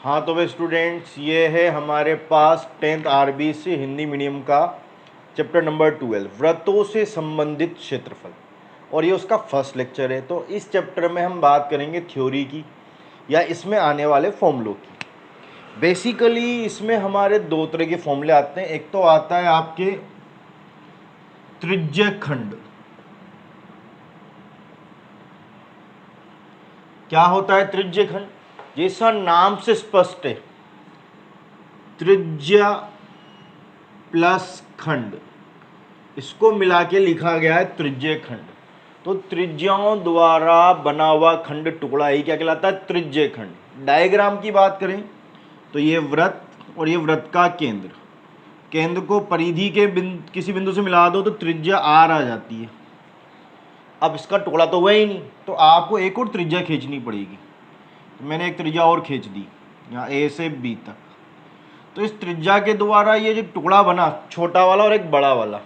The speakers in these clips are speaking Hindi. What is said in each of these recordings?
हाँ तो भाई स्टूडेंट्स, ये है हमारे पास 10th आरबीसी हिंदी मीडियम का चैप्टर नंबर 12 व्रतों से संबंधित क्षेत्रफल, और ये उसका फर्स्ट लेक्चर है। तो इस चैप्टर में हम बात करेंगे थ्योरी की या इसमें आने वाले फॉर्मूलों की। बेसिकली इसमें हमारे दो तरह के फॉर्मूले आते हैं। एक तो आता है आपके त्रिज्यखंड। क्या होता है त्रिज्यखंड? जैसा नाम से स्पष्ट है, त्रिज्या प्लस खंड, इसको मिला के लिखा गया है त्रिज्यखंड। तो त्रिज्याओं द्वारा बना हुआ खंड टुकड़ा ही क्या कहलाता है? त्रिज्यखंड। डायग्राम की बात करें तो ये वृत्त और ये वृत्त का केंद्र, केंद्र को परिधि के किसी बिंदु से मिला दो तो त्रिज्या आर आ जाती है। अब इसका टुकड़ा तो हुआ ही नहीं, तो आपको एक और त्रिज्या खींचनी पड़ेगी। तो मैंने एक त्रिज्या और खींच दी यहाँ ए से बी तक। तो इस त्रिज्या के द्वारा ये जो टुकड़ा बना, छोटा वाला और एक बड़ा वाला,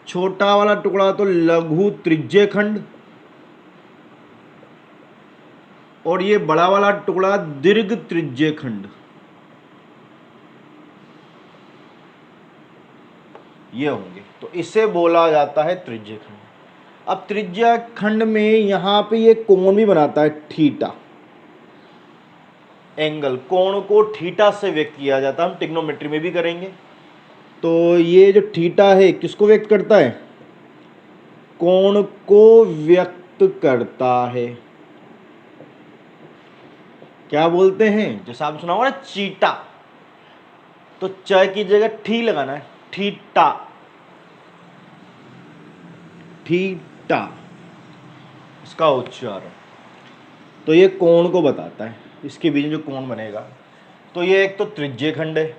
छोटा वाला टुकड़ा तो लघु त्रिज्यखंड और ये बड़ा वाला टुकड़ा दीर्घ त्रिज्यखंड, ये होंगे। तो इसे बोला जाता है त्रिज्यखंड। अब त्रिज्यखंड में यहां पे ये कोण भी बनाता है, थीटा एंगल। कोण को थीटा से व्यक्त किया जाता है, हम ट्रिग्नोमेट्री में भी करेंगे। तो ये जो थीटा है किसको व्यक्त करता है? कोण को व्यक्त करता है। क्या बोलते हैं? जैसा आप सुना होगा ना चीटा, तो च की जगह ठी लगाना है, थीटा, थीटा इसका उच्चारण। तो ये कोण को बताता है, इसके बीच में जो कोण बनेगा। तो ये एक तो त्रिज्यखंड है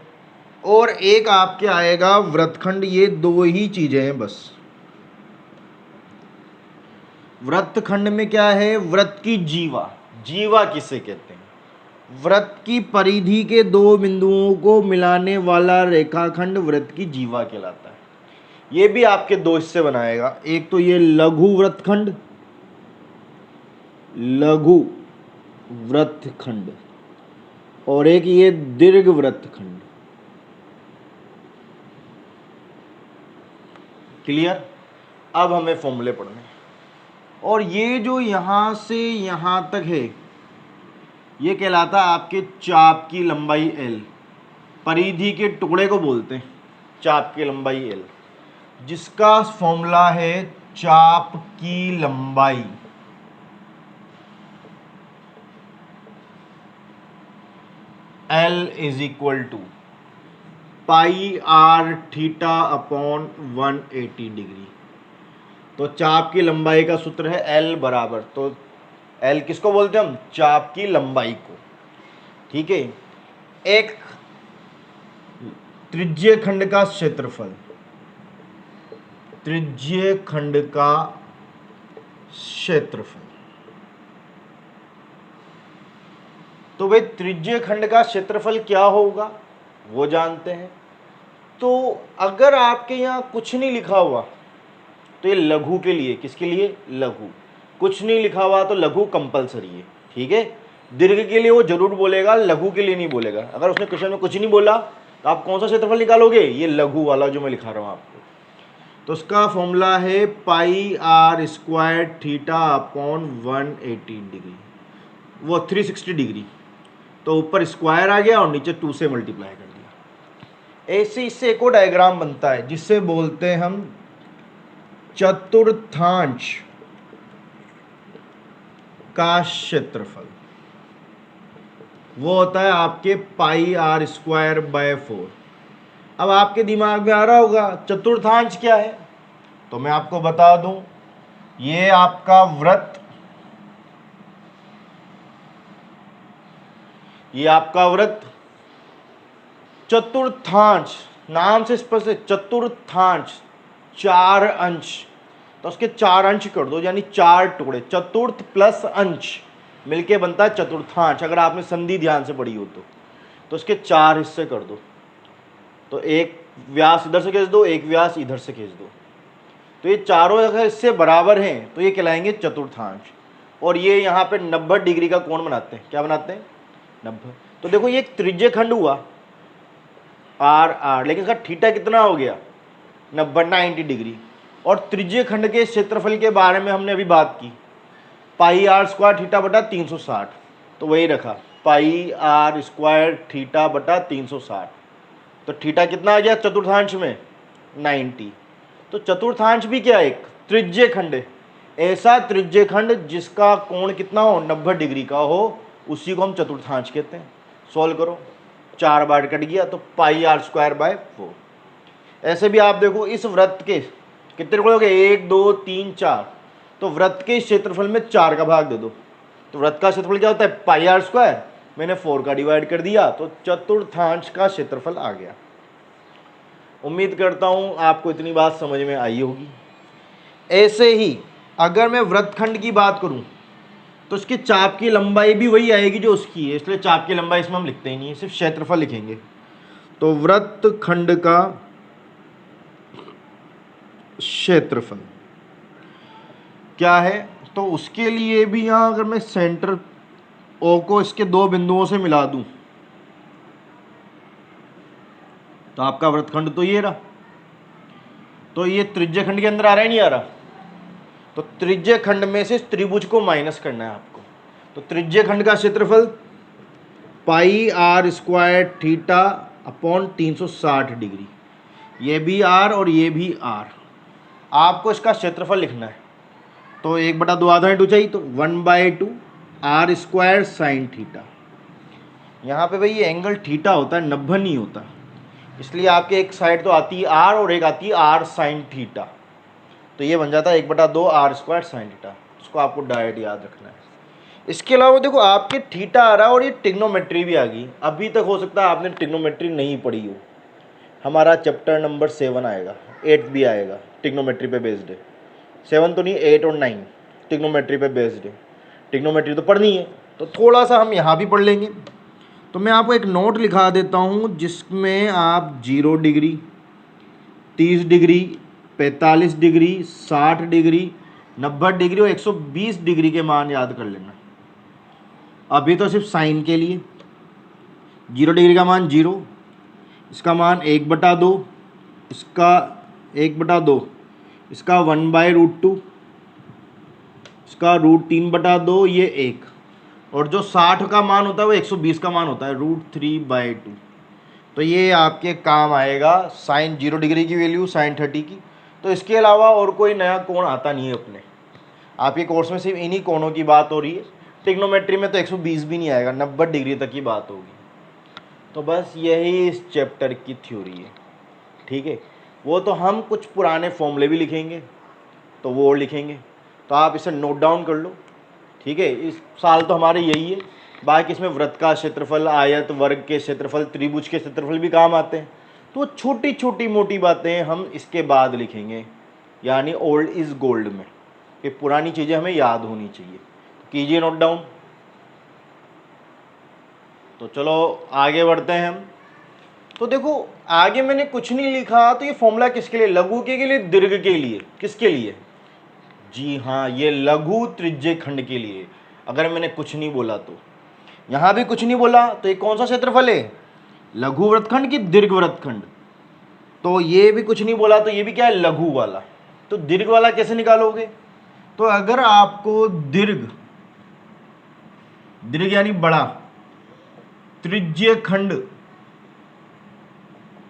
और एक आपके आएगा वृत्तखंड। ये दो ही चीजें हैं बस। वृत्तखंड में क्या है? वृत्त की जीवा। जीवा किसे कहते हैं? वृत्त की परिधि के दो बिंदुओं को मिलाने वाला रेखाखंड वृत्त की जीवा कहलाता है। ये भी आपके दो हिस्से बनाएगा, एक तो ये लघु वृत्तखंड, लघु वृत्तखंड, और एक ये दीर्घ वृत्तखंड। क्लियर? अब हमें फॉर्मूले पढ़ने हैं। और ये जो यहां से यहां तक है ये कहलाता है आपके चाप की लंबाई L। परिधि के टुकड़े को बोलते हैं चाप की लंबाई L, जिसका फॉर्मूला है चाप की लंबाई L is equal to pi R theta upon 180 degree. तो चाप की लंबाई का सूत्र है L बराबर, तो L किसको बोलते हैं हम? चाप की लंबाई को। ठीक है। एक त्रिज्यखंड का क्षेत्रफल, त्रिज्यखंड का क्षेत्रफल। तो भाई त्रिज्यखंड का क्षेत्रफल क्या होगा वो जानते हैं। तो अगर आपके यहाँ कुछ नहीं लिखा हुआ तो ये लघु के लिए, किसके लिए? लघु। कुछ नहीं लिखा हुआ तो लघु कंपलसरी है। ठीक है। दीर्घ के लिए वो जरूर बोलेगा, लघु के लिए नहीं बोलेगा। अगर उसने क्वेश्चन में कुछ नहीं बोला तो आप कौन सा क्षेत्रफल निकालोगे? ये लघु वाला जो मैं लिखा रहा हूं आपको। तो उसका फॉर्मूला है pi r square theta upon 180 degree, वो 360 डिग्री। तो ऊपर स्क्वायर आ गया और नीचे 2 से मल्टीप्लाई कर दिया। ऐसे इससे एक और डायग्राम बनता है जिससे बोलते हैं हम चतुर्थांश का क्षेत्रफल। वो होता है आपके पाई आर स्क्वायर बाय 4। अब आपके दिमाग में आ रहा होगा चतुर्थांश क्या है, तो मैं आपको बता दूं, ये आपका वृत्त, ये आपका वृत्त चतुर्थांश, नाम से स्पष्ट है चतुर्थांश, 4 अंश। तो उसके 4 अंश कर दो, यानी 4 टुकड़े। चतुर्थ प्लस अंश मिलके बनता है चतुर्थांश। अगर आपने संधि ध्यान से पढ़ी हो तो उसके 4 हिस्से कर दो। तो एक व्यास इधर से खींच दो, एक व्यास इधर से खींच दो। तो ये चारों अगर हिस्से बराबर हैं तो ये कहलाएंगे चतुर्थांश। और ये यहाँ पे 90 डिग्री का कोण बनाते हैं। क्या बनाते हैं? 90। तो देखो ये एक त्रिज्य खंड हुआ आर आर, लेकिन इसका थीटा कितना हो गया 90 डिग्री। और त्रिज्य खंड के क्षेत्रफल के बारे में हमने अभी बात की, पाई आर स्क्वायर थीटा बटा 360, तो वही रखा पाई आर स्क्वायर थीटा बटा 360। तो थीटा कितना आ गया चतुर्थांश में 90। तो चतुर्थांश भी क्या एक त्रिज्य खंड है, ऐसा त्रिज्य खंड जिसका कोण कितना हो 90 डिग्री का हो, उसी को हम चतुर्थांश कहते हैं। सॉल्व करो, 4 बार कट गया तो पाई आर स्क्वायर बाय 4। ऐसे भी आप देखो इस वृत्त के कितने टुकड़े हो गए 1 2 3 4, तो वृत्त के क्षेत्रफल में 4 का भाग दे दो, तो वृत्त का क्षेत्रफल क्या होता है पाई आर स्क्वायर, मैंने 4 का डिवाइड कर दिया तो चतुर्थांश का क्षेत्रफल आ गया। उम्मीद करता हूं आपको इतनी बात समझ में आई होगी। ऐसे ही अगर मैं वृत्तखंड की बात करूं तो इसके चाप की लंबाई भी वही आएगी जो उसकी है, इसलिए चाप की लंबाई इसमें हम लिखते ही नहीं है, सिर्फ क्षेत्रफल लिखेंगे। तो वृत्तखंड का क्षेत्रफल क्या है, तो उसके लिए भी यहां अगर मैं सेंटर ओ को इसके 2 बिंदुओं से मिला दूं तो आपका वृत्तखंड तो ये रहा। तो ये त्रिज्य खंड के अंदर आ रहा है नहीं आ रहा, तो त्रिज्य खंड में से त्रिभुज को माइनस करना है आपको। तो त्रिज्य खंड का क्षेत्रफल pi r square theta upon 360 degree, ये भी आर और ये भी आर। आपको इसका क्षेत्रफल लिखना है, तो 1/2 आधा इंटू चाहिए, तो 1/2 आर स्क्वायर साइन थीटा। यहाँ पे भाई ये एंगल थीटा होता है 90 नहीं होता, इसलिए आपके एक साइड तो आती है आर और एक आती है आर साइन थीटा, तो ये बन जाता है 1/2 आर स्क्वायर साइन थीटा। उसको आपको डायरेक्ट याद रखना है। इसके अलावा देखो आपके थीटा आ रहा है और ये ट्रिग्नोमेट्री भी आ गई। अभी तक हो सकता है आपने ट्रिग्नोमेट्री नहीं पढ़ी हो, हमारा चैप्टर नंबर 7 आएगा, 8 भी आएगा ट्रिग्नोमेट्री पे बेस्ड है। 7 तो नहीं 8 और 9 ट्रिग्नोमेट्री पे बेस्ड है। ट्रिग्नोमेट्री तो पढ़नी है तो थोड़ा सा हम यहाँ भी पढ़ लेंगे। तो मैं आपको एक नोट लिखा देता हूँ जिसमें आप 0 degree 30 degree 45 degree 60 degree 90 degree और 120 डिग्री के मान याद कर लेना। अभी तो सिर्फ साइन के लिए 0 डिग्री का मान 0, इसका मान 1/2, इसका 1/2, इसका 1/√2, इसका √3/2, ये 1, और जो 60 का मान होता है वो 120 का मान होता है √3/2। तो ये आपके काम आएगा साइन 0 डिग्री की वैल्यू साइन 30 की। तो इसके अलावा और कोई नया कोण आता नहीं है अपने आपके कोर्स में, सिर्फ इन्हीं कोणों की बात हो रही है। ट्रिग्नोमेट्री में तो 120 भी नहीं आएगा, 90 डिग्री तक की बात होगी। तो बस यही इस चैप्टर की थ्योरी है, ठीक है। वो तो हम कुछ पुराने फॉर्मूले भी लिखेंगे, तो वो और लिखेंगे, तो आप इसे नोट डाउन कर लो, ठीक है। इस साल तो हमारे यही है, बाकी इसमें वृत्त का क्षेत्रफल, आयत, वर्ग के क्षेत्रफल, त्रिभुज के क्षेत्रफल भी काम आते हैं। तो छोटी छोटी मोटी बातें हम इसके बाद लिखेंगे, यानी ओल्ड इज गोल्ड में, कि पुरानी चीज़ें हमें याद होनी चाहिए। कीजिए नोट डाउन। तो चलो आगे बढ़ते हैं हम। तो देखो आगे मैंने कुछ नहीं लिखा, तो ये फॉर्मूला किसके लिए, लघु के लिए, दीर्घ के लिए, किसके लिए, जी हाँ ये लघु त्रिज्य खंड के लिए। अगर मैंने कुछ नहीं बोला तो यहाँ भी कुछ नहीं बोला, तो ये कौन सा क्षेत्रफल है, लघु वृत्तखंड की दीर्घ वृत्तखंड। तो ये भी कुछ नहीं बोला, तो ये भी क्या है लघु वाला। तो दीर्घ वाला कैसे निकालोगे, तो अगर आपको दीर्घ यानी बड़ा त्रिज्य खंड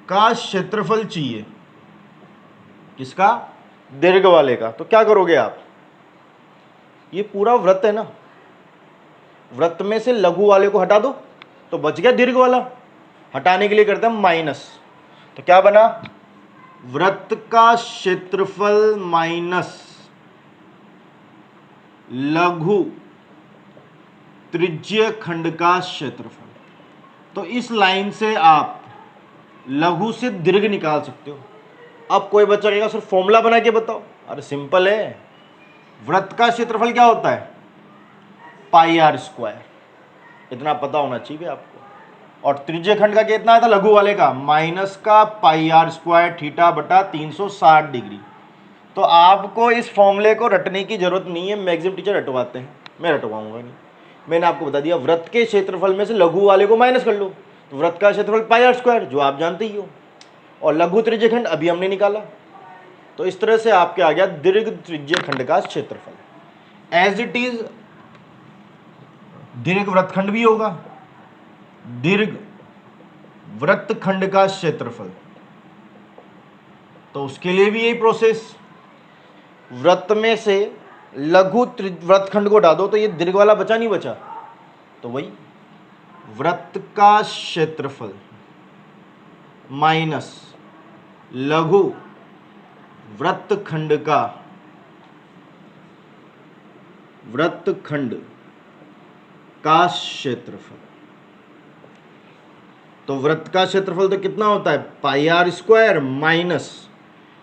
का क्षेत्रफल चाहिए, किसका, दीर्घ वाले का, तो क्या करोगे आप, ये पूरा वृत्त है ना, वृत्त में से लघु वाले को हटा दो तो बच गया दीर्घ वाला। हटाने के लिए करते हैं माइनस, तो क्या बना, वृत्त का क्षेत्रफल माइनस लघु त्रिज्य खंड का क्षेत्रफल। तो इस लाइन से आप लघु से दीर्घ निकाल सकते हो। अब कोई बच्चा कहेगा सर फॉर्मूला बना के बताओ, अरे सिंपल है, वृत्त का क्षेत्रफल क्या होता है पाई आर स्क्वायर, इतना पता होना चाहिए आपको। और त्रिज्य खंड का कितना था लघु वाले का, माइनस का पाई आर स्क्वायर थीटा बटा 360 डिग्री। तो आपको इस फॉर्मूले को रटने की जरूरत नहीं है, मैक्सिमम टीचर रटवाते हैं, मैं रटवाऊंगा नहीं। मैंने आपको बता दिया वृत्त के क्षेत्रफल में से लघु वाले को माइनस कर लो, तो वृत्त का क्षेत्रफल पाई आर स्क्वायर, जो आप जानते ही हो, और लघु त्रिज्यखंड अभी हमने निकाला। तो इस तरह से आपके आ गया दीर्घ त्रिज्यखंड का क्षेत्रफल। एज इट इज दीर्घ वृत्तखंड भी होगा, दीर्घ वृत्तखंड का क्षेत्रफल, तो उसके लिए भी यही प्रोसेस, वृत्त में से लघु वृत्तखंड को हटा दो तो ये दीर्घ वाला बचा नहीं बचा, तो वही वृत्त का क्षेत्रफल माइनस लघु वृत्तखंड का क्षेत्रफल। तो वृत्त का क्षेत्रफल तो कितना होता है, पाई आर स्क्वायर माइनस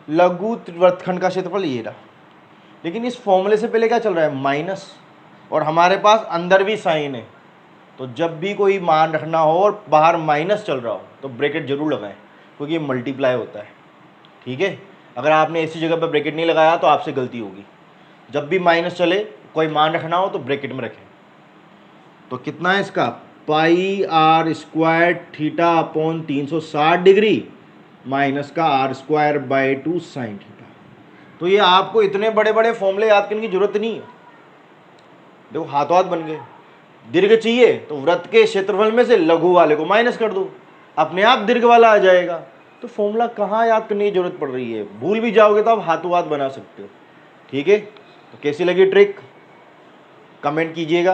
लघु वृत्तखंड का क्षेत्रफल ये रहा। लेकिन इस फॉर्मूले से पहले क्या चल रहा है, माइनस, और हमारे पास अंदर भी साइन है, तो जब भी कोई मान रखना हो और बाहर माइनस चल रहा हो तो ब्रैकेट जरूर लगाएं, क्योंकि ये मल्टीप्लाई होता है। ठीक है, अगर आपने ऐसी जगह पर ब्रैकेट नहीं लगाया तो आपसे गलती होगी। जब भी माइनस चले, कोई मान रखना हो तो ब्रैकेट में रखें। तो कितना है इसका, pi r square theta upon 360 degree minus का r square by 2 sine theta. तो ये आपको इतने बड़े बड़े फॉर्मूले याद करने की जरूरत नहीं है, देखो हाथों हाथ बन गए। दीर्घ चाहिए तो वृत्त के क्षेत्रफल में से लघु वाले को माइनस कर दो, अपने आप दीर्घ वाला आ जाएगा। तो फॉर्मूला कहाँ याद करने की जरूरत पड़ रही है, भूल भी जाओगे तो आप हाथों हाथ बना सकते हो। ठीक है, तो कैसी लगी ट्रिक, कमेंट कीजिएगा,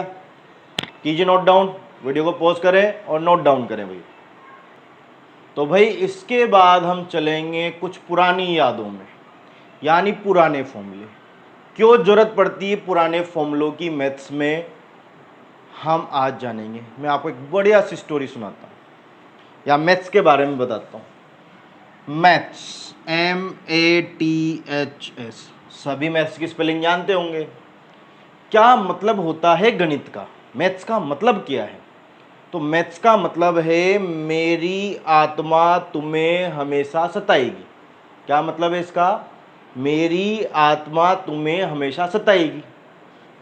कीजिए नोट डाउन, वीडियो को पॉज करें और नोट डाउन करें भाई। तो भाई इसके बाद हम चलेंगे कुछ पुरानी यादों में, यानी पुराने फॉर्मूले। क्यों जरूरत पड़ती है पुराने फॉर्मूलों की मैथ्स में, हम आज जानेंगे। मैं आपको एक बढ़िया सी स्टोरी सुनाता हूँ या मैथ्स के बारे में बताता हूँ। मैथ्स MATHS, सभी मैथ्स की स्पेलिंग जानते होंगे। क्या मतलब होता है गणित का, मैथ्स का मतलब क्या है? तो मैथ्स का मतलब है मेरी आत्मा तुम्हें हमेशा सताएगी। क्या मतलब है इसका, मेरी आत्मा तुम्हें हमेशा सताएगी।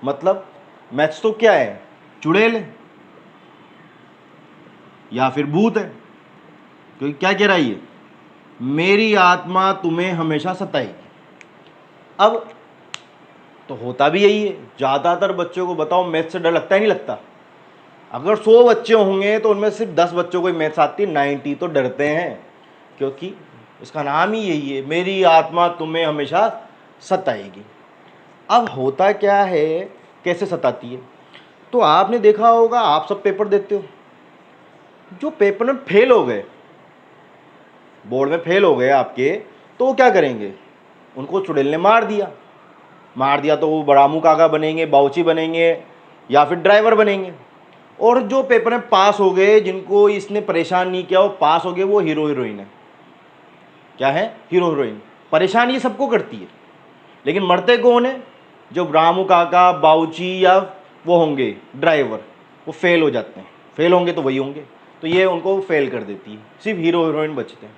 मतलब मैथ्स तो क्या है, चुड़ैल है या फिर भूत है, क्योंकि क्या कह रहा है ये, मेरी आत्मा तुम्हें हमेशा सताएगी। अब तो होता भी यही है, ज़्यादातर बच्चों को बताओ मैथ्स से डर लगता है नहीं लगता? अगर 100 बच्चे होंगे तो उनमें सिर्फ 10 बच्चों को मैथ्स आती है, 90 तो डरते हैं, क्योंकि इसका नाम ही यही है, मेरी आत्मा तुम्हें हमेशा सताएगी। अब होता क्या है, कैसे सताती है? तो आपने देखा होगा, आप सब पेपर देते हो, जो पेपर में फेल हो गए, बोर्ड में फेल हो गए आपके, तो वो क्या करेंगे, उनको चुड़ैल ने मार दिया तो वो बड़ामू काका बनेंगे, बाउची बनेंगे या फिर ड्राइवर बनेंगे। और जो पेपर में पास हो गए, जिनको इसने परेशान नहीं किया, वो पास हो गए, वो हीरो हीरोइन है। क्या है, हीरो हीरोइन। परेशान ये सबको करती है, लेकिन मरते कौन है, जो रामू काका, बाउची या वो होंगे ड्राइवर, वो फेल हो जाते हैं। फेल होंगे तो वही होंगे, तो ये उनको फेल कर देती है, सिर्फ हीरो हीरोइन बचते हैं।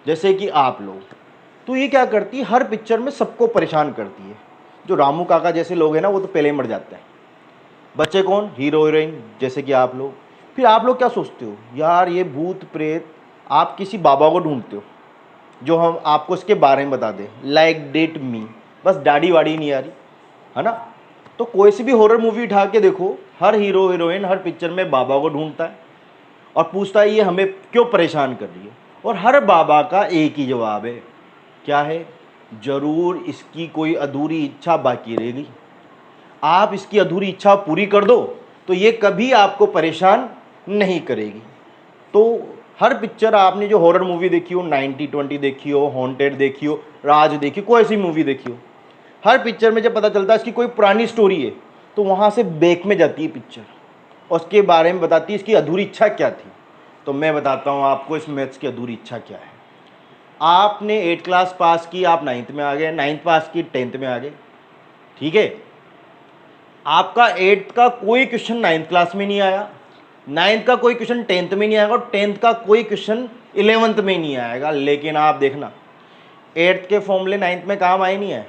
जैसे कि आप लोग, तो ये क्या करती है, हर पिक्चर में सबको परेशान करती है। जो रामू काका जैसे लोग हैं ना, वो तो पहले ही मर जाते हैं। बच्चे कौन, हीरो हीरोइन, जैसे कि आप लोग। फिर आप लोग क्या सोचते हो, यार ये भूत प्रेत, आप किसी बाबा को ढूंढते हो जो हम आपको इसके बारे में बता दें, लाइक डेट मी, बस दाढ़ी वाड़ी नहीं आ रही है ना। तो कोई सी भी हॉरर मूवी उठा के देखो, हर हीरो हीरोइन हर पिक्चर में बाबा को ढूंढता है और पूछता है ये हमें क्यों परेशान कर रही है, और हर बाबा का एक ही जवाब है, क्या है, जरूर इसकी कोई अधूरी इच्छा बाकी रहेगी। आप इसकी अधूरी इच्छा पूरी कर दो तो ये कभी आपको परेशान नहीं करेगी। तो हर पिक्चर, आपने जो हॉरर मूवी देखी हो, 90-20 देखी हो, हॉन्टेड देखी हो, राज देखी हो, कोई ऐसी मूवी देखी हो, हर पिक्चर में जब पता चलता है इसकी कोई पुरानी स्टोरी है, तो वहाँ से बैक में जाती है पिक्चर और उसके बारे में बताती है इसकी अधूरी इच्छा क्या थी। तो मैं बताता हूँ आपको इस मैथ्स की अधूरी इच्छा क्या है। आपने 8 क्लास पास की, आप 9th में आ गए, 9th पास की, 10th में आ गए, ठीक है। आपका 8th का कोई क्वेश्चन 9th क्लास में नहीं आया, 9th का कोई क्वेश्चन 10th में नहीं आएगा और 10th का कोई क्वेश्चन 11th में नहीं आएगा। लेकिन आप देखना, 8th के फॉर्मूले 9th में काम आए नहीं है,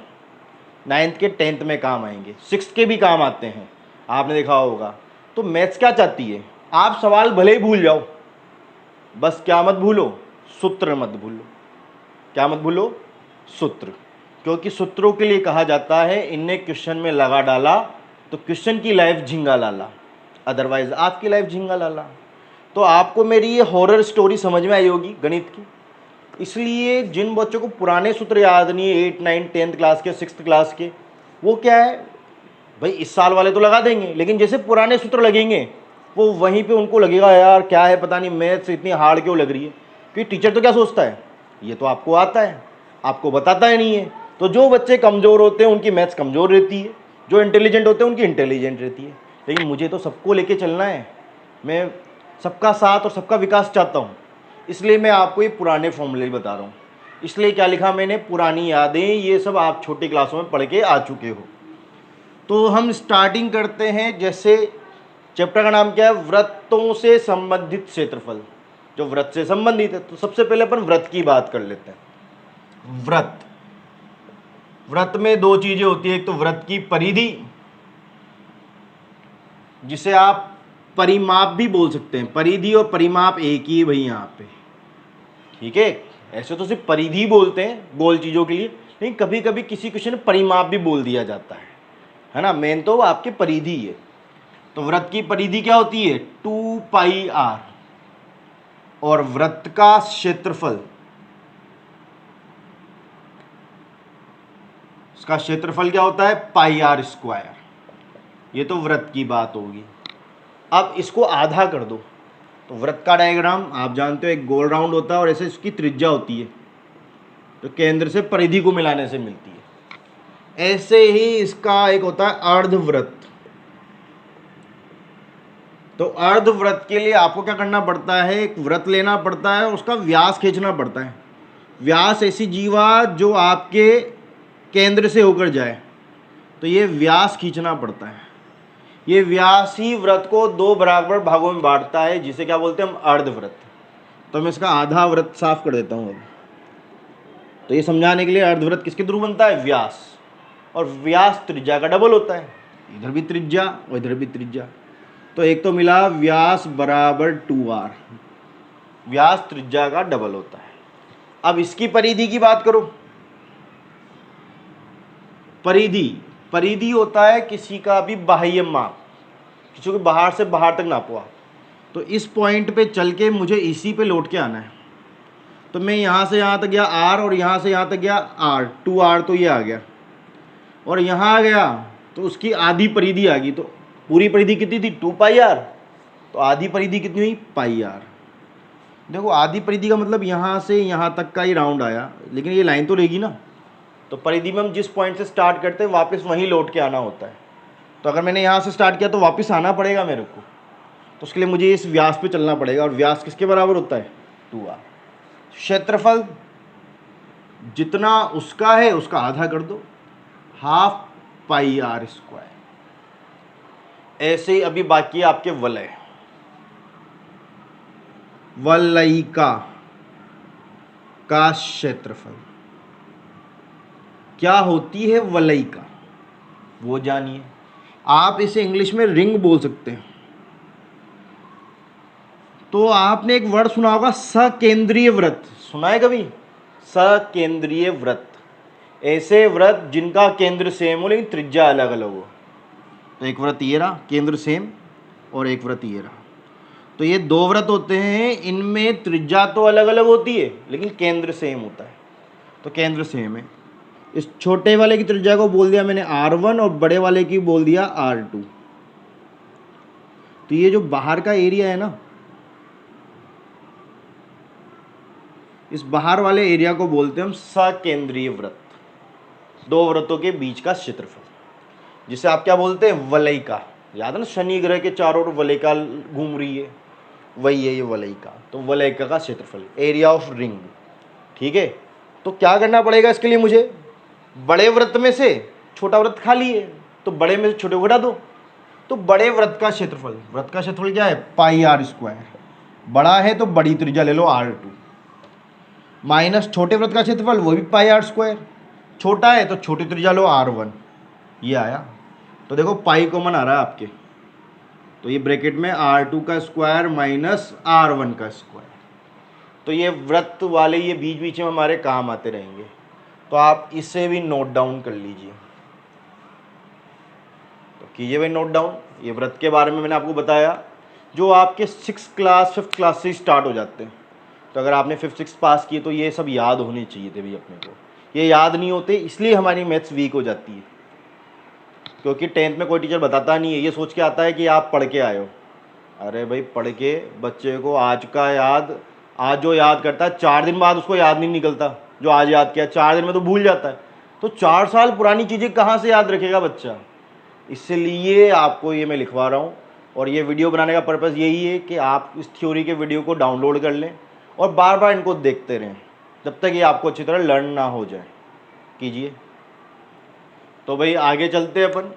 9th के 10th में काम आएंगे, 6th के भी काम आते हैं। आपने देखा होगा तो मैथ्स क्या चाहती है, आप सवाल भले ही भूल जाओ, बस क्या मत भूलो, सूत्र मत भूलो। क्या मत भूलो, सूत्र। क्योंकि सूत्रों के लिए कहा जाता है इन्हें क्वेश्चन में लगा डाला तो क्वेश्चन की लाइफ झिंगा लाला, अदरवाइज आपकी लाइफ झिंगा लाला। तो आपको मेरी ये हॉरर स्टोरी समझ में आई होगी गणित की। इसलिए जिन बच्चों को पुराने सूत्र याद नहीं है, 8, 9, 10th क्लास के, 6th क्लास के, वो क्या है भाई, इस साल वाले तो लगा देंगे, लेकिन जैसे पुराने सूत्र लगेंगे वो वहीं पे उनको लगेगा यार क्या है पता नहीं मैथ्स इतनी हार्ड क्यों लग रही है। क्योंकि टीचर तो क्या सोचता है, ये तो आपको आता है, आपको बताता ही नहीं है। तो जो बच्चे कमज़ोर होते हैं उनकी मैथ्स कमज़ोर रहती है, जो इंटेलिजेंट होते हैं उनकी इंटेलिजेंट रहती है। लेकिन मुझे तो सबको लेके चलना है, मैं सबका साथ और सबका विकास चाहता हूँ। इसलिए मैं आपको ये पुराने फॉर्मूले बता रहा हूँ। इसलिए क्या लिखा मैंने, पुरानी यादें, ये सब आप छोटी क्लासों में पढ़ के आ चुके हो। तो हम स्टार्टिंग करते हैं। जैसे चैप्टर का नाम क्या है, व्रतों से संबंधित क्षेत्रफल, जो व्रत से संबंधित है। तो सबसे पहले अपन व्रत की बात कर लेते हैं। व्रत, व्रत में दो चीजें होती है, एक तो व्रत की परिधि, जिसे आप परिमाप भी बोल सकते हैं। परिधि और परिमाप एक ही है भाई यहाँ पे, ठीक है। ऐसे तो सिर्फ परिधि बोलते हैं गोल चीजों के लिए, लेकिन कभी कभी किसी क्वेश्चन में परिमाप भी बोल दिया जाता है ना। मेन तो आपके परिधि है। तो व्रत की परिधि क्या होती है, 2πr, और व्रत का क्षेत्रफल, इसका क्षेत्रफल क्या होता है, πr²। ये तो व्रत की बात होगी। अब इसको आधा कर दो। तो व्रत का डायग्राम आप जानते हो, एक गोल राउंड होता है और ऐसे इसकी त्रिज्या होती है, तो केंद्र से परिधि को मिलाने से मिलती है। ऐसे ही इसका एक होता है अर्धव्रत। तो अर्धव्रत के लिए आपको क्या करना पड़ता है, एक व्रत लेना पड़ता है और उसका व्यास खींचना पड़ता है। व्यास ऐसी जीवा जो आपके केंद्र से होकर जाए, तो ये व्यास खींचना पड़ता है। ये व्यास ही व्रत को दो बराबर भागों में बांटता है, जिसे क्या बोलते हैं हम, अर्धव्रत। तो मैं इसका आधा व्रत साफ कर देता हूँ अब। तो ये समझाने के लिए, अर्धव्रत किसके थ्रू बनता है, व्यास। और व्यास त्रिज्या का डबल होता है, इधर भी त्रिज्या और इधर भी त्रिज्या। तो एक तो मिला व्यास बराबर 2r, व्यास त्रिज्या का डबल होता है। अब इसकी परिधि की बात करो। परिधि, परिधि होता है किसी का भी बाह्य माप, किसी को बाहर से बाहर तक नापवा। तो इस पॉइंट पे चल के मुझे इसी पे लौट के आना है। तो मैं यहाँ से यहाँ तक गया r, और यहाँ से यहाँ तक गया r, 2r, तो ये आ गया। और यहाँ आ गया तो उसकी आधी परिधि आ गई। तो पूरी परिधि कितनी थी, 2πr, तो आधी परिधि कितनी हुई, πr। देखो आधी परिधि का मतलब यहाँ से यहाँ तक का ही राउंड आया, लेकिन ये लाइन तो रहेगी ना। तो परिधि में हम जिस पॉइंट से स्टार्ट करते हैं वापस वहीं लौट के आना होता है। तो अगर मैंने यहाँ से स्टार्ट किया तो वापस आना पड़ेगा मेरे को, तो उसके लिए मुझे इस व्यास पे चलना पड़ेगा। और व्यास किसके बराबर होता है, 2r। क्षेत्रफल जितना उसका है उसका आधा कर दो, 12πr²। ऐसे ही अभी बाकी है आपके वलय, वलयिका का क्षेत्रफल। क्या होती है वलयिका, वो जानिए। आप इसे इंग्लिश में रिंग बोल सकते हैं। तो आपने एक वर्ड सुना होगा, सकेंद्रीय व्रत, सुना है कभी, सकेंद्रीय व्रत। ऐसे व्रत जिनका केंद्र सेम हो लेकिन त्रिज्या अलग अलग हो। तो एक व्रत ये रहा केंद्र सेम, और एक व्रत ये रहा। तो ये दो व्रत होते हैं, इनमें त्रिज्या तो अलग अलग होती है लेकिन केंद्र सेम होता है। तो केंद्र सेम है। इस छोटे वाले की त्रिज्या को बोल दिया मैंने r1, और बड़े वाले की बोल दिया r2। तो ये जो बाहर का एरिया है ना, इस बाहर वाले एरिया को बोलते हैं हम सकेंद्रीय व्रत, दो व्रतों के बीच का क्षेत्रफल, जिसे आप क्या बोलते हैं, वलयिका। याद है ना, शनि ग्रह के चारों ओर वलयिका घूम रही है, वही है ये वलयिका। तो वलयिका का क्षेत्रफल, एरिया ऑफ रिंग, ठीक है। तो क्या करना पड़ेगा इसके लिए, मुझे बड़े व्रत में से छोटा व्रत खाली है, तो बड़े में से छोटे को घटा दो। तो बड़े व्रत का क्षेत्रफल, व्रत का क्षेत्रफल क्या है, πr²। बड़ा है तो बड़ी त्रिज्या ले लो r2, माइनस छोटे व्रत का क्षेत्रफल वो भी πr²। छोटा है तो छोटी त्रिज्या लो r1, ये आया। तो देखो पाई कॉमन आ रहा है आपके, तो ये ब्रैकेट में R2 का स्क्वायर माइनस R1 का स्क्वायर। तो ये वृत्त वाले ये बीच बीच में हमारे काम आते रहेंगे, तो आप इसे भी नोट डाउन कर लीजिए। तो कीजिए भाई नोट डाउन। ये वृत्त के बारे में मैंने आपको बताया, जो आपके 6th क्लास 5th क्लास से स्टार्ट हो जाते हैं। तो अगर आपने 5th 6th पास किए तो ये सब याद होने चाहिए थे भाई अपने को। ये याद नहीं होते, इसलिए हमारी मैथ्स वीक हो जाती है, क्योंकि 10th में कोई टीचर बताता नहीं है, ये सोच के आता है कि आप पढ़ के आए हो। अरे भाई पढ़ के बच्चे को आज का याद, आज जो याद करता है 4 दिन बाद उसको याद नहीं निकलता, जो आज याद किया 4 दिन में तो भूल जाता है। तो 4 साल पुरानी चीज़ें कहाँ से याद रखेगा बच्चा। इसलिए आपको ये मैं लिखवा रहा हूँ, और ये वीडियो बनाने का पर्पज़ यही है कि आप इस थ्योरी के वीडियो को डाउनलोड कर लें और बार बार इनको देखते रहें जब तक ये आपको अच्छी तरह लर्न ना हो जाए। कीजिए। तो भाई आगे चलते हैं, अपन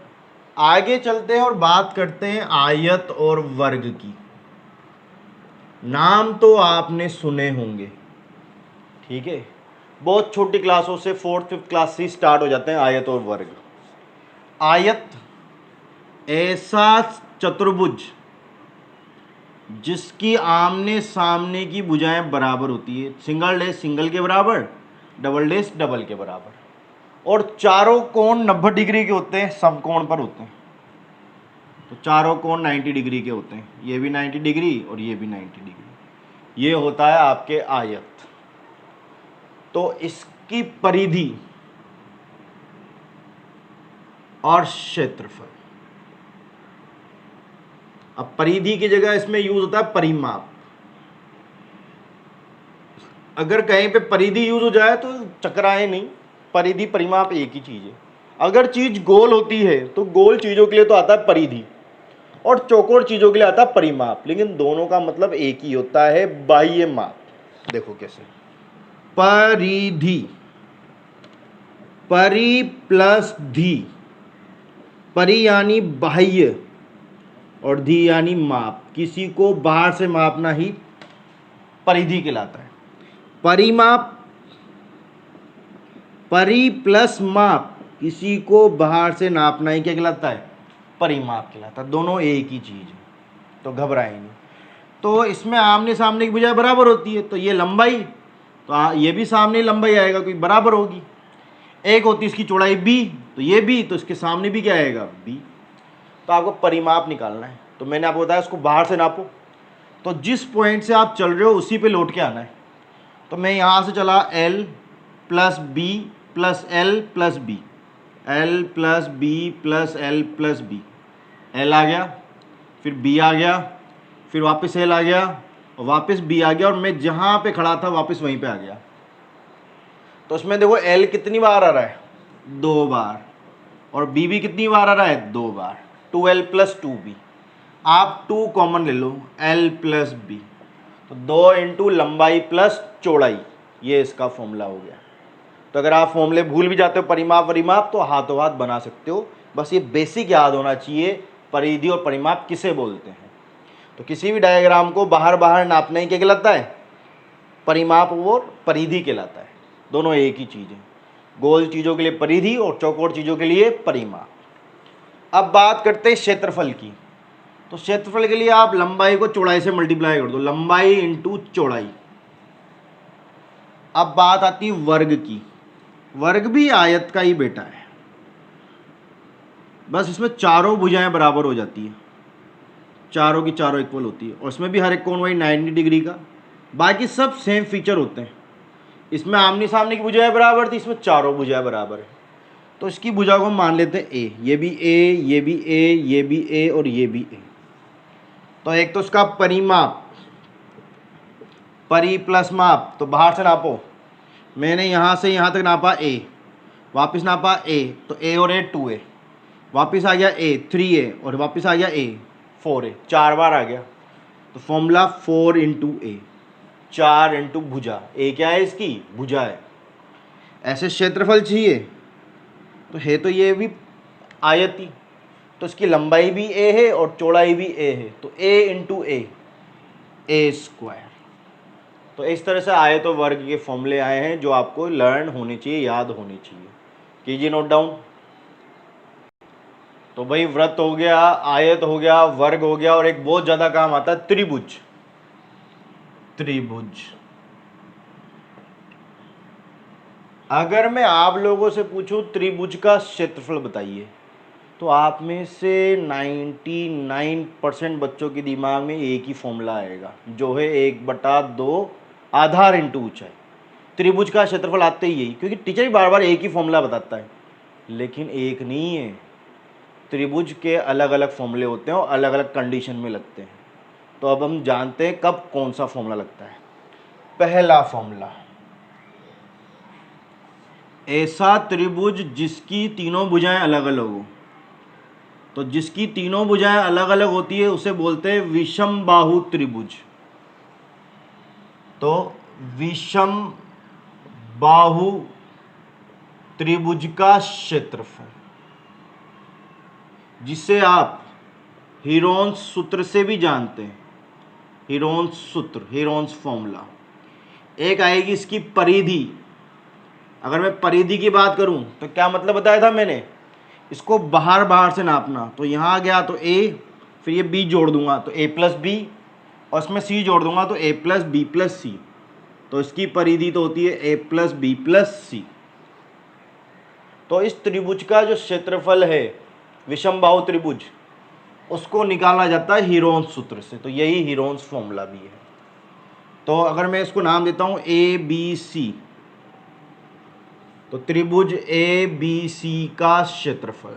आगे चलते हैं और बात करते हैं आयत और वर्ग की। नाम तो आपने सुने होंगे, ठीक है, बहुत छोटी क्लासों से 4th 5th क्लास से स्टार्ट हो जाते हैं आयत और वर्ग। आयत ऐसा चतुर्भुज जिसकी आमने सामने की भुजाएं बराबर होती है, सिंगल डैश सिंगल के बराबर, डबल डैश डबल के बराबर, और चारों कोण 90 डिग्री के होते हैं, समकोण पर होते हैं। तो चारों कोण 90 डिग्री के होते हैं, ये भी 90 डिग्री और ये भी 90 डिग्री। ये होता है आपके आयत। तो इसकी परिधि और क्षेत्रफल। अब परिधि की जगह इसमें यूज होता है परिमाप। अगर कहीं पे परिधि यूज हो जाए तो चकराए नहीं, परिधि परिमाप एक ही चीज है। अगर चीज गोल होती है तो गोल चीजों के लिए तो आता है परिधि, और चौकोर चीजों के लिए आता है परिमाप, लेकिन दोनों का मतलब एक ही होता है, बाह्य माप। देखो कैसे, परिधि, परि प्लस धी, परि यानी बाह्य और धी यानी माप। किसी को बाहर से मापना ही परिधि कहलाता है। परिमाप, परि प्लस माप, किसी को बाहर से नापना ही क्या कहलाता है, परिमाप कहलाता है। दोनों एक ही चीज है, तो घबराए नहीं। तो इसमें आमने सामने की भुजाएं बराबर होती है, तो ये लंबाई, तो ये भी सामने लंबाई आएगा, क्योंकि बराबर होगी। एक होती है इसकी चौड़ाई b, तो ये b, तो इसके सामने भी क्या आएगा, b। तो आपको परिमाप निकालना है। तो मैंने आपको बताया इसको बाहर से नापो, तो जिस पॉइंट से आप चल रहे हो उसी पे लौट के आना है। तो मैं यहाँ से चला l plus B plus L plus B, L plus B plus L plus B, L आ गया, फिर बी आ गया, फिर वापस एल आ गया, और वापस बी आ गया, और मैं जहाँ पे खड़ा था वापस वहीं पे आ गया। तो उसमें देखो एल कितनी बार आ रहा है, 2 बार, और बी भी कितनी बार आ रहा है, 2 बार, 2l प्लस 2b। आप 2 कॉमन ले लो, l प्लस बी, तो 2 इंटू लंबाई प्लस चौड़ाई, ये इसका फॉर्मूला हो गया। तो अगर आप फॉर्मूले भूल भी जाते हो परिमाप परिमाप, तो हाथों हाथ बना सकते हो। बस ये बेसिक याद होना चाहिए, परिधि और परिमाप किसे बोलते हैं। तो किसी भी डायग्राम को बाहर बाहर नापना ही क्या कहलाता है, परिमाप और परिधि कहलाता है। दोनों एक ही चीज़ है, गोल चीज़ों के लिए परिधि और चौकोर चीज़ों के लिए परिमाप। अब बात करते हैं क्षेत्रफल की। तो क्षेत्रफल के लिए आप लंबाई को चौड़ाई से मल्टीप्लाई कर दो, लंबाई इंटू चौड़ाई। अब बात आती है वर्ग की। वर्ग भी आयत का ही बेटा है, बस इसमें चारों भुजाएं बराबर हो जाती है, चारों की चारों इक्वल होती है, और इसमें भी हर एक कोण वही 90 डिग्री का। बाकी सब सेम फीचर होते हैं। इसमें आमने सामने की भुजाएं बराबर थी, इसमें चारों भुजाएं बराबर है। तो इसकी भुजा को हम मान लेते हैं ए, ये भी ए, ये भी ए, ये भी ए और ये भी ए। तो एक तो इसका परिमाप, परि प्लस माप, तो बाहर से नापो। मैंने यहाँ से यहाँ तक नापा a, वापस नापा a, तो a और a 2a, वापस आ गया a 3a, और वापस आ गया a 4a, 4 बार आ गया। तो फॉर्मूला 4 इंटू ए, 4 इंटू भुजा, a क्या है इसकी, भुजा है। ऐसे क्षेत्रफल चाहिए तो ये भी आयती, तो इसकी लंबाई भी a है और चौड़ाई भी a है, तो a इंटू ए स्क्वायर। तो इस तरह से आयत और वर्ग के फॉर्मूले आए हैं, जो आपको लर्न होने चाहिए, याद होने चाहिए। कीजिए नोट डाउन। तो भाई वृत्त हो गया, आयत हो गया, वर्ग हो गया, और एक बहुत ज्यादा काम आता है त्रिभुज। त्रिभुज अगर मैं आप लोगों से पूछूं त्रिभुज का क्षेत्रफल बताइए, तो आप में से 99% बच्चों के दिमाग में एक ही फॉर्मूला आएगा, जो है 1/2 आधार इंटू ऊंचाई। त्रिभुज का क्षेत्रफल आते ही यही, क्योंकि टीचर ही बार बार एक ही फॉर्मूला बताता है, लेकिन एक नहीं है, त्रिभुज के अलग अलग फॉर्मूले होते हैं और अलग अलग कंडीशन में लगते हैं। तो अब हम जानते हैं कब कौन सा फॉर्मूला लगता है। पहला फॉर्मूला, ऐसा त्रिभुज जिसकी तीनों भुजाएं अलग अलग हो। तो जिसकी तीनों भुजाएं अलग अलग होती है उसे बोलते हैं विषम बाहु त्रिभुज। तो विषम बाहु त्रिभुज का क्षेत्रफल, जिसे आप हीरोन्स सूत्र से भी जानते हैं, हीरोन्स सूत्र, हीरोन्स फॉर्मूला। एक आएगी इसकी परिधि। अगर मैं परिधि की बात करूं तो क्या मतलब बताया था मैंने, इसको बाहर बाहर से नापना। तो यहाँ आ गया तो a, फिर ये b जोड़ दूंगा तो a प्लस बी, और इसमें c जोड़ दूंगा तो a प्लस बी प्लस सी। तो इसकी परिधि तो होती है a प्लस बी प्लस सी। तो इस त्रिभुज का जो क्षेत्रफल है विषम बाहु त्रिभुज, उसको निकाला जाता है हीरोन्स सूत्र से। तो यही हीरोन्स फॉर्मूला भी है। तो अगर मैं इसको नाम देता हूं ए बी सी, तो त्रिभुज ए बी सी का क्षेत्रफल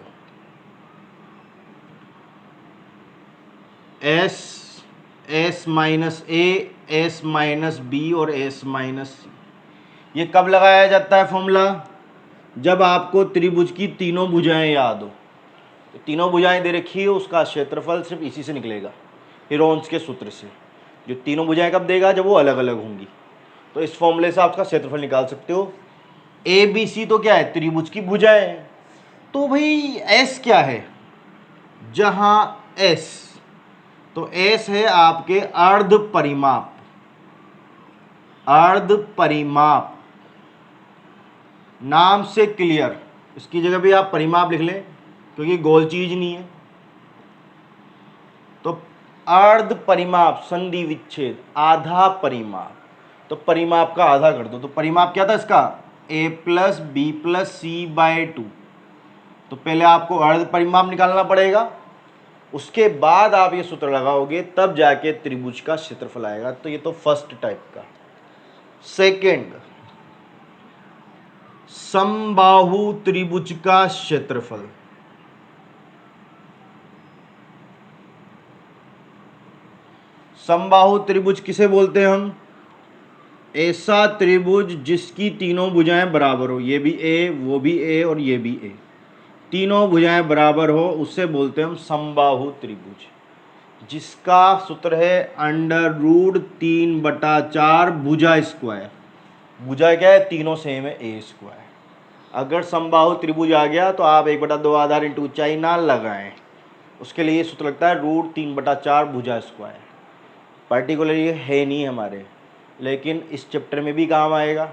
एस, एस माइनस ए, एस माइनस बी और एस माइनस सी। ये कब लगाया जाता है फॉर्मूला, जब आपको त्रिभुज की तीनों भुजाएं याद हो। तो तीनों भुजाएं दे रखी है, उसका क्षेत्रफल सिर्फ इसी से निकलेगा, हीरोन्स के सूत्र से। जो तीनों भुजाएं कब देगा, जब वो अलग अलग होंगी। तो इस फॉर्मूले से आप उसका क्षेत्रफल निकाल सकते हो। ए बी सी तो क्या है, त्रिभुज की भुजाएं हैं। तो भाई एस क्या है, जहां एस, तो एस है आपके अर्ध परिमाप। अर्ध परिमाप नाम से क्लियर, इसकी जगह भी आप परिमाप लिख लें क्योंकि गोल चीज नहीं है। तो अर्ध परिमाप, संधि विच्छेद, आधा परिमाप। तो परिमाप का आधा कर दो। तो परिमाप क्या था इसका, a plus B plus C by 2। तो पहले आपको अर्ध परिमाप निकालना पड़ेगा, उसके बाद आप ये सूत्र लगाओगे, तब जाके त्रिभुज का क्षेत्रफल आएगा। तो ये तो फर्स्ट टाइप का। सेकंड, समबाहु त्रिभुज का क्षेत्रफल। समबाहु त्रिभुज किसे बोलते हैं हम, ऐसा त्रिभुज जिसकी तीनों भुजाएं बराबर हो, ये भी ए, वो भी ए और ये भी ए, तीनों भुजाएं बराबर हो, उससे बोलते हैं हम समबाहु त्रिभुज, जिसका सूत्र है √3/4 भुजा स्क्वायर। भुजा क्या है, तीनों सेम है, ए स्क्वायर। अगर समबाहु त्रिभुज आ गया तो आप 1/2 आधार इंटू ऊंचाई ना लगाएं, उसके लिए सूत्र लगता है √3/4 भुजा स्क्वायर। पर्टिकुलर ये है नहीं हमारे, लेकिन इस चैप्टर में भी काम आएगा,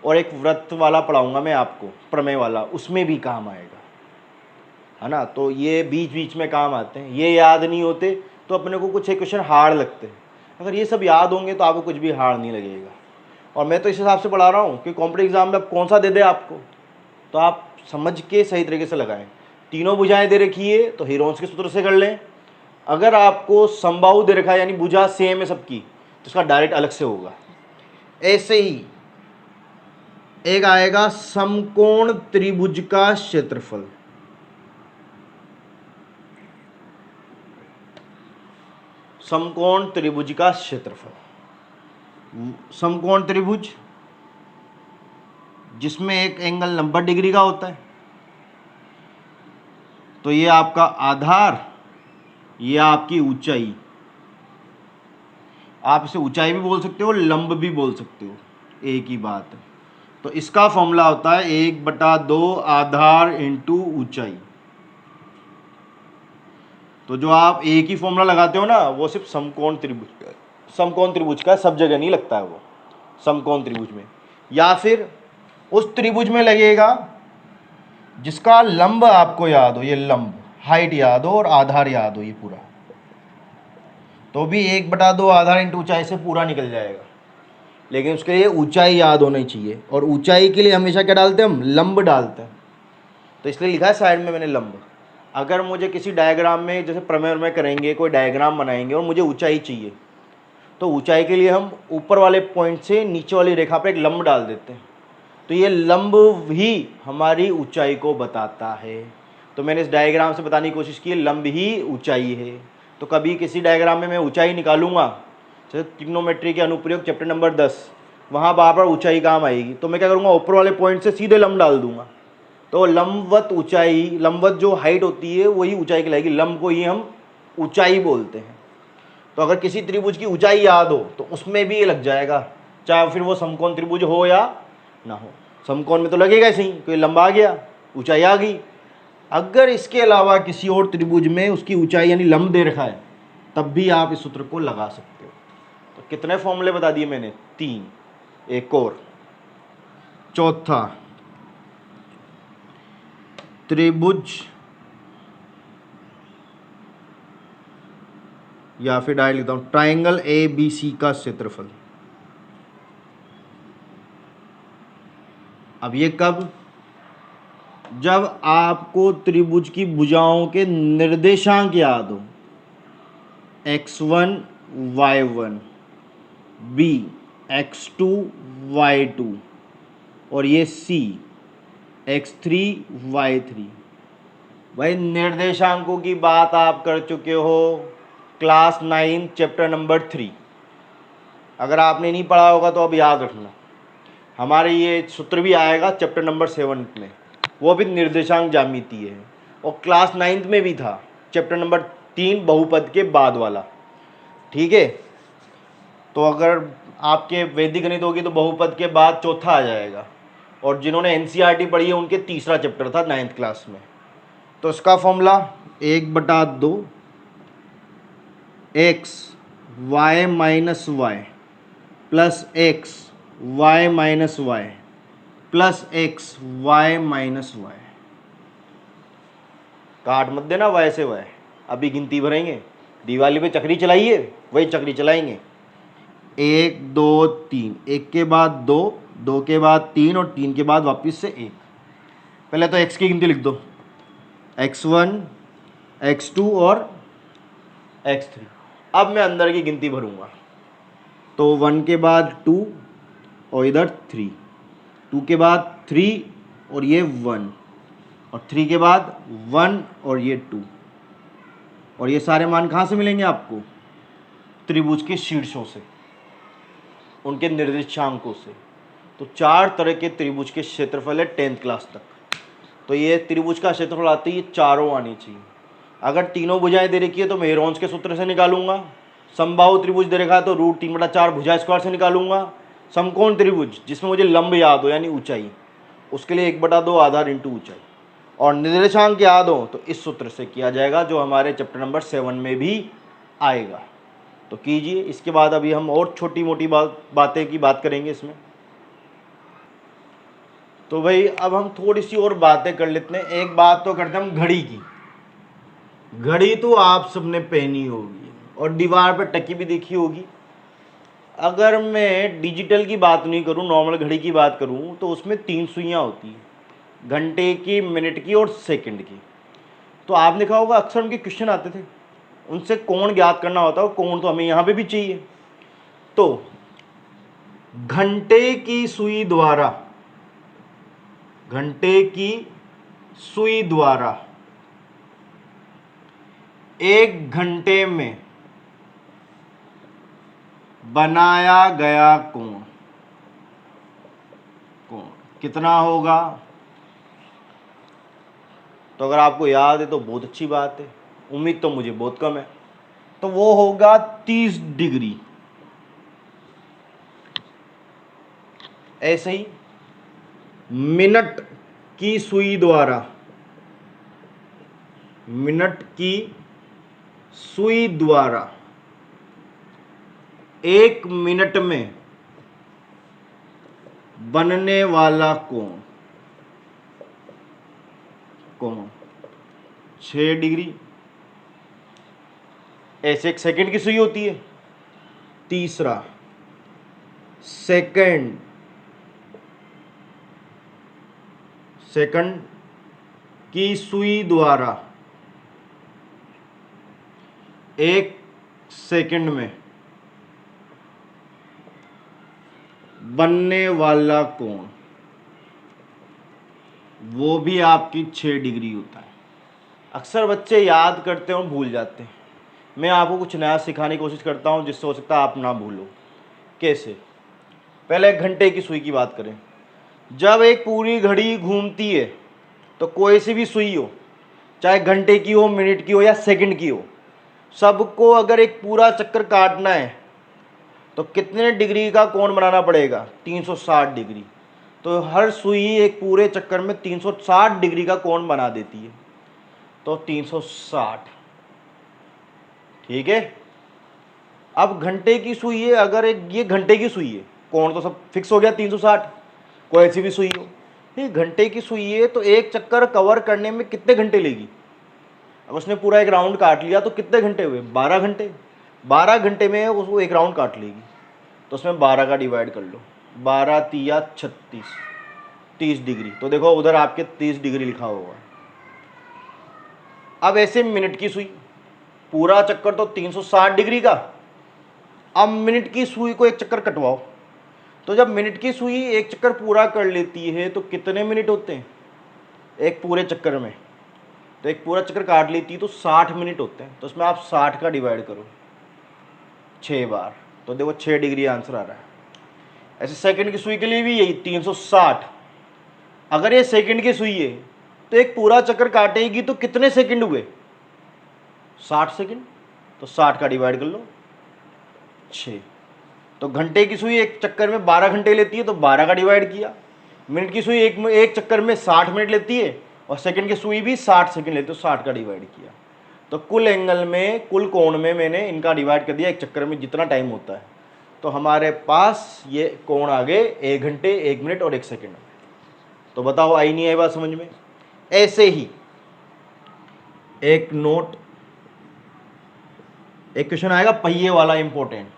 और एक वृत्त वाला पढ़ाऊंगा मैं आपको, प्रमेय वाला, उसमें भी काम आएगा, है ना। तो ये बीच बीच में काम आते हैं। ये याद नहीं होते तो अपने को कुछ एक क्वेश्चन हार्ड लगते हैं। अगर ये सब याद होंगे तो आपको कुछ भी हार्ड नहीं लगेगा। और मैं तो इस हिसाब से पढ़ा रहा हूँ कि कॉम्पिटिटिव एग्जाम में अब कौन सा दे दे आपको, तो आप समझ के सही तरीके से लगाएं। तीनों भुजाएं दे रखी है तो हीरोन्स के सूत्र से कर लें। अगर आपको समबाहु दे रखा है, यानी भुजा सेम है सबकी, तो इसका डायरेक्ट अलग से होगा। ऐसे ही एक आएगा समकोण त्रिभुज का क्षेत्रफल। समकोण त्रिभुज का क्षेत्रफल, समकोण त्रिभुज जिसमें एक एंगल 90 डिग्री का होता है। तो ये आपका आधार, ये आपकी ऊंचाई। आप इसे ऊंचाई भी बोल सकते हो, लंब भी बोल सकते हो, एक ही बात है। तो इसका फॉर्मूला होता है 1/2 आधार इंटू ऊंचाई। तो जो आप एक ही फॉर्मूला लगाते हो ना, वो सिर्फ समकोण त्रिभुज का, समकोण त्रिभुज का, सब जगह नहीं लगता है वो, समकोण त्रिभुज में। या फिर उस त्रिभुज में लगेगा जिसका लंब आपको याद हो, ये लंब, हाइट याद हो और आधार याद हो ये पूरा, तो भी 1/2 आधार इंटू ऊंचाई से पूरा निकल जाएगा। लेकिन उसके लिए ऊंचाई याद होनी चाहिए, और ऊंचाई के लिए हमेशा क्या डालते हैं हम, लंब डालते हैं। तो इसलिए लिखा है साइड में मैंने लंब। अगर मुझे किसी डायग्राम में, जैसे प्रमेय में करेंगे, कोई डायग्राम बनाएंगे और मुझे ऊंचाई चाहिए, तो ऊंचाई के लिए हम ऊपर वाले पॉइंट से नीचे वाली रेखा पर एक लंब डाल देते हैं। तो ये लंब ही हमारी ऊंचाई को बताता है। तो मैंने इस डायग्राम से बताने की कोशिश की, लंब ही ऊंचाई है। तो कभी किसी डायग्राम में मैं ऊंचाई निकालूंगा, जैसे ट्रिग्नोमेट्री के अनुप्रयोग चैप्टर नंबर 10, वहाँ बार बार ऊंचाई काम आएगी, तो मैं क्या करूँगा, ऊपर वाले पॉइंट से सीधे लंब डाल दूंगा। तो लंबवत ऊंचाई, लंबवत जो हाइट होती है वही ऊंचाई कहलाएगी, लंब को ही हम ऊंचाई बोलते हैं। तो अगर किसी त्रिभुज की ऊंचाई याद हो तो उसमें भी ये लग जाएगा, चाहे फिर वो समकोण त्रिभुज हो या ना हो। समकोण में तो लगेगा ही, कोई लंबा आ गया, ऊंचाई आ गई। अगर इसके अलावा किसी और त्रिभुज में उसकी ऊंचाई यानी लंब दे रखा है, तब भी आप इस सूत्र को लगा सकते हो। तो कितने फॉर्मूले बता दिए मैंने, 3। एक और, चौथा, त्रिभुज या फिर डायरेक्ट लिखता हूं, ट्राइंगल ABC का क्षेत्रफल। अब ये कब, जब आपको त्रिभुज की भुजाओं के निर्देशांक याद हो, x1 y1, b x2 y2 और ये c x3 y3। भाई निर्देशांकों की बात आप कर चुके हो क्लास 9 चैप्टर नंबर 3। अगर आपने नहीं पढ़ा होगा तो अब याद रखना, हमारे ये सूत्र भी आएगा चैप्टर नंबर 7 में, वो भी निर्देशांक ज्यामिति है, और क्लास 9 में भी था चैप्टर नंबर 3 बहुपद के बाद वाला। ठीक है, तो अगर आपके वैदिक गणित होगी तो बहुपद के बाद चौथा आ जाएगा, और जिन्होंने NCERT पढ़ी है उनके तीसरा चैप्टर था 9th क्लास में। तो इसका formula 1/2 x y minus Y plus x y minus Y plus x y minus Y. काट मत देना y से y, अभी गिनती भरेंगे। दिवाली पे चक्री चलाइए, वही चक्री चलाएंगे, 1 2 3, 1 के बाद 2, 2 के बाद 3 और 3 के बाद वापस से 1। पहले तो x की गिनती लिख दो, x1 x2 और x3। अब मैं अंदर की गिनती भरूंगा, तो 1 के बाद 2 और इधर 3, 2 के बाद 3 और ये 1, और 3 के बाद 1 और ये 2। और ये सारे मान कहाँ से मिलेंगे आपको, त्रिभुज के शीर्षों से, उनके निर्देशांकों से। तो 4 तरह के त्रिभुज के क्षेत्रफल है 10th क्लास तक। तो ये त्रिभुज का क्षेत्रफल आती है, चारों आनी चाहिए। अगर तीनों भुजाएं दे रखी है तो मैं हेरोंस के सूत्र से निकालूंगा। समबाहु त्रिभुज दे रखा है तो √3/4 भुजा स्क्वायर से निकालूंगा। समकोण त्रिभुज जिसमें मुझे लंब याद हो यानी ऊंचाई, उसके लिए 1/2 आधार इंटू ऊंचाई। और निर्देशांक याद हो तो इस सूत्र से किया जाएगा, जो हमारे चैप्टर नंबर 7 में भी आएगा। तो कीजिए। इसके बाद अभी हम और छोटी मोटी बातें की बात करेंगे इसमें। तो भाई अब हम थोड़ी सी और बातें कर लेते हैं। एक बात तो करते हैं हम घड़ी की। घड़ी तो आप सबने पहनी होगी और दीवार पर टकी भी देखी होगी। अगर मैं डिजिटल की बात नहीं करूं, नॉर्मल घड़ी की बात करूं, तो उसमें 3 सुइयां होती हैं, घंटे की, मिनट की और सेकंड की। तो आपने देखा होगा अक्सर उनके क्वेश्चन आते थे, उनसे कोण ज्ञात करना होता है, और कोण तो हमें यहाँ पे भी चाहिए। तो घंटे की सुई द्वारा, घंटे की सुई द्वारा 1 घंटे में बनाया गया कोण, कोण कितना होगा? तो अगर आपको याद है तो बहुत अच्छी बात है, उम्मीद तो मुझे बहुत कम है। तो वो होगा 30 डिग्री। ऐसे ही मिनट की सुई द्वारा, मिनट की सुई द्वारा 1 मिनट में बनने वाला कोण, कोण 6 डिग्री। ऐसे एक सेकंड की सुई होती है। तीसरा, सेकंड की सुई द्वारा 1 सेकंड में बनने वाला कोण, वो भी आपकी 6 डिग्री होता है। अक्सर बच्चे याद करते हैं और भूल जाते हैं। मैं आपको कुछ नया सिखाने की कोशिश करता हूं जिससे हो सकता है आप ना भूलो। कैसे? पहले एक घंटे की सुई की बात करें। जब एक पूरी घड़ी घूमती है तो कोई सी भी सुई हो, चाहे घंटे की हो, मिनट की हो या सेकंड की हो, सबको अगर एक पूरा चक्कर काटना है तो कितने डिग्री का कोण बनाना पड़ेगा? 360 डिग्री। तो हर सुई एक पूरे चक्कर में 360 डिग्री का कोण बना देती है। तो 360, ठीक है। अब घंटे की सुई है, अगर ये घंटे की सुई है, कोण तो सब फिक्स हो गया 360, कोई ऐसी भी सुई हो। ये घंटे की सुई है तो एक चक्कर कवर करने में कितने घंटे लेगी? अब उसने पूरा एक राउंड काट लिया तो कितने घंटे हुए? 12 घंटे। 12 घंटे में उसको एक राउंड काट लेगी। तो उसमें 12 का डिवाइड कर लो, 12 तिया 36, 30 डिग्री। तो देखो उधर आपके 30 डिग्री लिखा होगा। अब ऐसे मिनट की सुई, पूरा चक्कर तो 360 डिग्री का। अब मिनट की सुई को एक चक्कर कटवाओ। तो जब मिनट की सुई एक चक्कर पूरा कर लेती है तो कितने मिनट होते हैं एक पूरे चक्कर में? तो एक पूरा चक्कर काट लेती है तो 60 मिनट होते हैं। तो उसमें आप 60 का डिवाइड करो 6 बार, तो देखो 6 डिग्री आंसर आ रहा है। ऐसे सेकंड की सुई के लिए भी यही 360। अगर ये सेकंड की सुई है तो एक पूरा चक्कर काटेगी तो कितने सेकंड हुए? 60 सेकंड। तो 60 का डिवाइड कर लो 6। तो घंटे की सुई एक चक्कर में 12 घंटे लेती है तो 12 का डिवाइड किया। मिनट की सुई एक चक्कर में 60 मिनट लेती है और सेकंड की सुई भी 60 सेकंड लेती है, तो 60 का डिवाइड किया। तो कुल एंगल में, कुल कोण में मैंने इनका डिवाइड कर दिया एक चक्कर में जितना टाइम होता है। तो हमारे पास ये कोण आ गए 1 घंटे 1 मिनट और 1 सेकंड। तो बताओ आई नहीं आई बात समझ में? ऐसे ही एक नोट, एक क्वेश्चन आएगा पहिए वाला, इंपॉर्टेंट।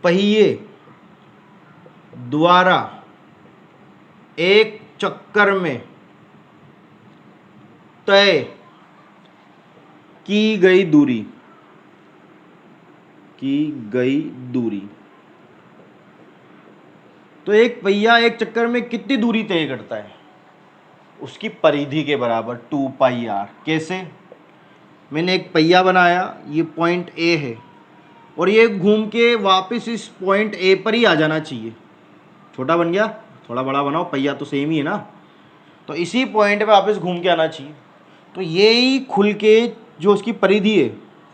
पहिए द्वारा एक चक्कर में तय की गई दूरी, तो एक पहिया एक चक्कर में कितनी दूरी तय करता है? उसकी परिधि के बराबर 2 पाई आर। कैसे? मैंने एक पहिया बनाया, ये पॉइंट ए है और ये घूम के वापस इस पॉइंट ए पर ही आ जाना चाहिए। छोटा बन गया, थोड़ा बड़ा बनाओ, पहिया तो सेम ही है ना। तो इसी पॉइंट पे वापस घूम के आना चाहिए। तो ये ही खुल के, जो उसकी परिधि है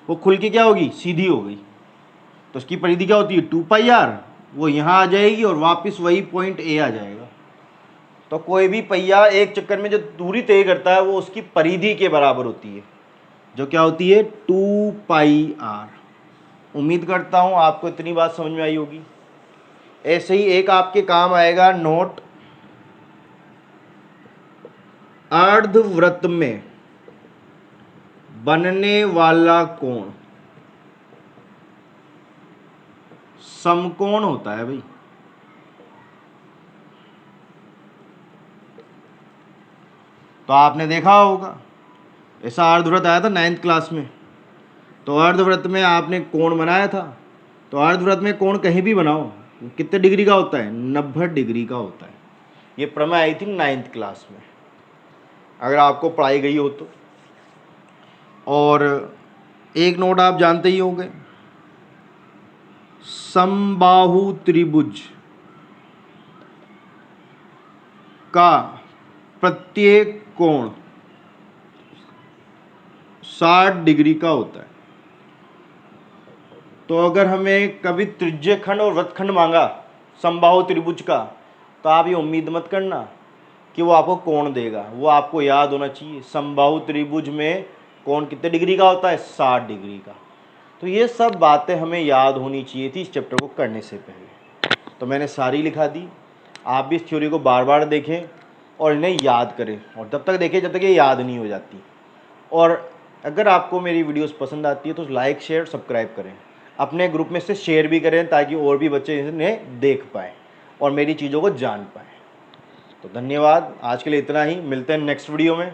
वो खुल के क्या होगी? सीधी हो गई। तो उसकी परिधि क्या होती है? 2 पाई आर। वो यहाँ आ जाएगी और वापस वही पॉइंट ए आ जाएगा। तो कोई भी पहिया एक चक्कर में जो दूरी तय करता है वो उसकी परिधि के बराबर होती है, जो क्या होती है? 2 पाई आर। उम्मीद करता हूँ आपको इतनी बात समझ में आई होगी। ऐसे ही एक आपके काम आएगा नोट, अर्धवृत्त में बनने वाला कोण समकोण होता है भाई। तो आपने देखा होगा ऐसा अर्धवृत्त आया था 9th क्लास में। तो अर्धवृत्त में आपने कोण बनाया था। तो अर्धवृत्त में कोण कहीं भी बनाओ कितने डिग्री का होता है? 90 डिग्री का होता है। ये प्रमेय आई थी 9th क्लास में, अगर आपको पढ़ाई गई हो तो। और एक नोट आप जानते ही होंगे, समबाहु त्रिभुज का प्रत्येक कोण 60 डिग्री का होता है। तो अगर हमें कभी त्रिज्यखंड और वृत्तखंड मांगा समबाहु त्रिभुज का, तो आप ये उम्मीद मत करना कि वो आपको कोण देगा। वो आपको याद होना चाहिए समबाहु त्रिभुज में कोण कितने डिग्री का होता है? 60 डिग्री का। तो ये सब बातें हमें याद होनी चाहिए थी इस चैप्टर को करने से पहले। तो मैंने सारी लिखा दी। आप भी इस थ्योरी को बार बार देखें और इन्हें याद करें, और तब तक देखें जब तक ये याद नहीं हो जाती। और अगर आपको मेरी वीडियोस पसंद आती है तो लाइक शेयर सब्सक्राइब करें, अपने ग्रुप में से शेयर भी करें ताकि और भी बच्चे इन्हें देख पाएँ और मेरी चीज़ों को जान पाएँ। तो धन्यवाद, आज के लिए इतना ही, मिलते हैं नेक्स्ट वीडियो में।